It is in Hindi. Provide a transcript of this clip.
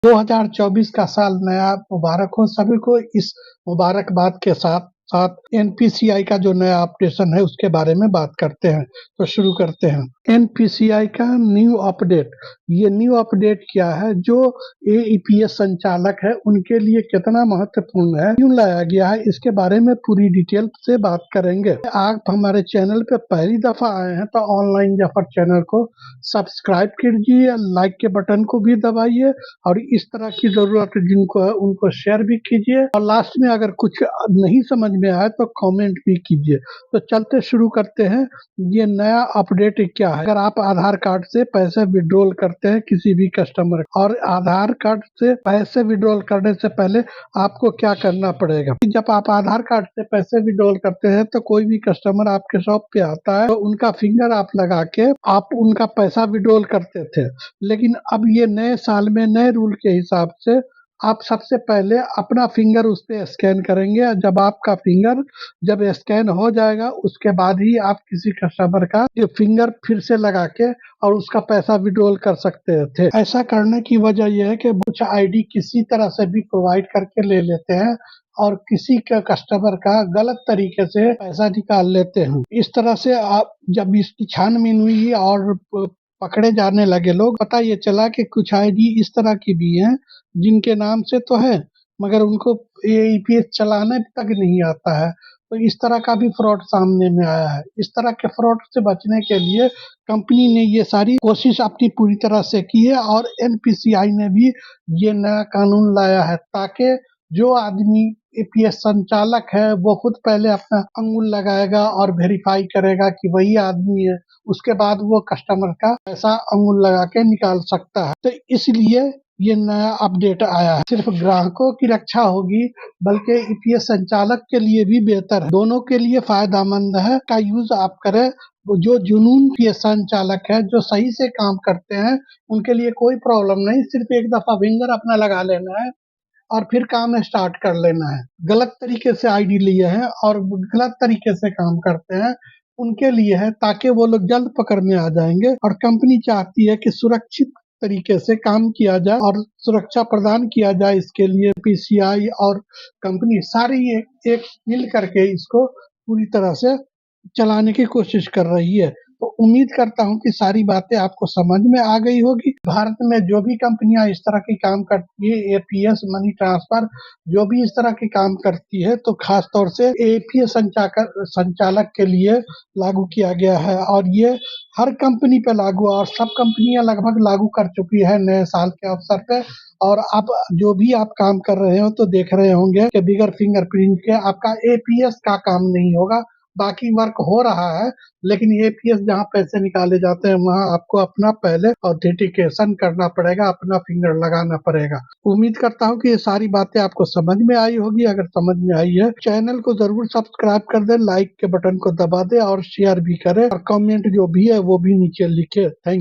2024 का साल नया मुबारक हो सभी को। इस मुबारकबाद के साथ साथ एनपीसीआई का जो नया अपडेशन है उसके बारे में बात करते हैं। तो शुरू करते हैं। एनपीसीआई का न्यू अपडेट। ये न्यू अपडेट क्या है, जो एईपीएस संचालक है उनके लिए कितना महत्वपूर्ण है, क्यों लाया गया है, इसके बारे में पूरी डिटेल से बात करेंगे। आप हमारे चैनल पे पहली दफा आए हैं तो ऑनलाइन जफर चैनल को सब्सक्राइब कीजिए, लाइक के बटन को भी दबाइए और इस तरह की जरूरत जिनको है उनको शेयर भी कीजिए, और लास्ट में अगर कुछ नहीं समझ में आए तो कमेंट भी कीजिए। तो चलते शुरू करते हैं। ये नया अपडेट क्या है। अगर आप आधार कार्ड से पैसे विड्रॉल करते हैं किसी भी कस्टमर, और आधार कार्ड से पैसे विड्रॉल करने से पहले आपको क्या करना पड़ेगा। जब आप आधार कार्ड से पैसे विड्रॉल करते हैं तो कोई भी कस्टमर आपके शॉप पे आता है तो उनका फिंगर आप लगा के आप उनका पैसा विड्रॉल करते थे। लेकिन अब ये नए साल में नए रूल के हिसाब से आप सबसे पहले अपना फिंगर उस पे स्कैन करेंगे। जब आपका फिंगर जब स्कैन हो जाएगा उसके बाद ही आप किसी कस्टमर का ये फिंगर फिर से लगा के और उसका पैसा विड्रॉल कर सकते थे। ऐसा करने की वजह यह है कि कुछ आईडी किसी तरह से भी प्रोवाइड करके ले लेते हैं और किसी का कस्टमर का गलत तरीके से पैसा निकाल लेते हैं। इस तरह से आप जब इसकी छानबीन हुई और पकड़े जाने लगे लोग, पता ये चला कि कुछ आईडी इस तरह की भी हैं जिनके नाम से तो है मगर उनको एईपीएस चलाने तक नहीं आता है। तो इस तरह का भी फ्रॉड सामने में आया है। इस तरह के फ्रॉड से बचने के लिए कंपनी ने ये सारी कोशिश अपनी पूरी तरह से की है और एनपीसीआई ने भी ये नया कानून लाया है ताकि जो आदमी एपीएस संचालक है वो खुद पहले अपना अंगुल लगाएगा और वेरीफाई करेगा कि वही आदमी है, उसके बाद वो कस्टमर का पैसा अंगुल लगा के निकाल सकता है। तो इसलिए ये नया अपडेट आया है। सिर्फ ग्राहकों की रक्षा होगी बल्कि ईपीएस संचालक के लिए भी बेहतर है, दोनों के लिए फायदेमंद है। का यूज आप करें। जो जुनून पीएस संचालक है जो सही से काम करते हैं उनके लिए कोई प्रॉब्लम नहीं, सिर्फ एक दफा फिंगर अपना लगा लेना है और फिर काम स्टार्ट कर लेना है। गलत तरीके से आईडी लिए हैं और गलत तरीके से काम करते हैं उनके लिए है, ताकि वो लोग जल्द पकड़ में आ जाएंगे। और कंपनी चाहती है कि सुरक्षित तरीके से काम किया जाए और सुरक्षा प्रदान किया जाए। इसके लिए पीसीआई और कंपनी सारी एक मिल करके इसको पूरी तरह से चलाने की कोशिश कर रही है। तो उम्मीद करता हूँ कि सारी बातें आपको समझ में आ गई होगी। भारत में जो भी कंपनियां इस तरह की काम करती है, एपीएस मनी ट्रांसफर जो भी इस तरह की काम करती है, तो खास तौर से एपीएस संचालक के लिए लागू किया गया है और ये हर कंपनी पे लागू है और सब कंपनियां लगभग लागू कर चुकी है नए साल के अवसर पे। और आप जो भी आप काम कर रहे हो तो देख रहे होंगे कि बिगर फिंगरप्रिंट के आपका एपीएस का काम नहीं होगा। बाकी वर्क हो रहा है लेकिन एपीएस जहाँ पैसे निकाले जाते हैं वहाँ आपको अपना पहले ऑथेंटिकेशन करना पड़ेगा, अपना फिंगर लगाना पड़ेगा। उम्मीद करता हूँ कि ये सारी बातें आपको समझ में आई होगी। अगर समझ में आई है चैनल को जरूर सब्सक्राइब कर दे, लाइक के बटन को दबा दे और शेयर भी करे और कमेंट जो भी है वो भी नीचे लिखे। थैंक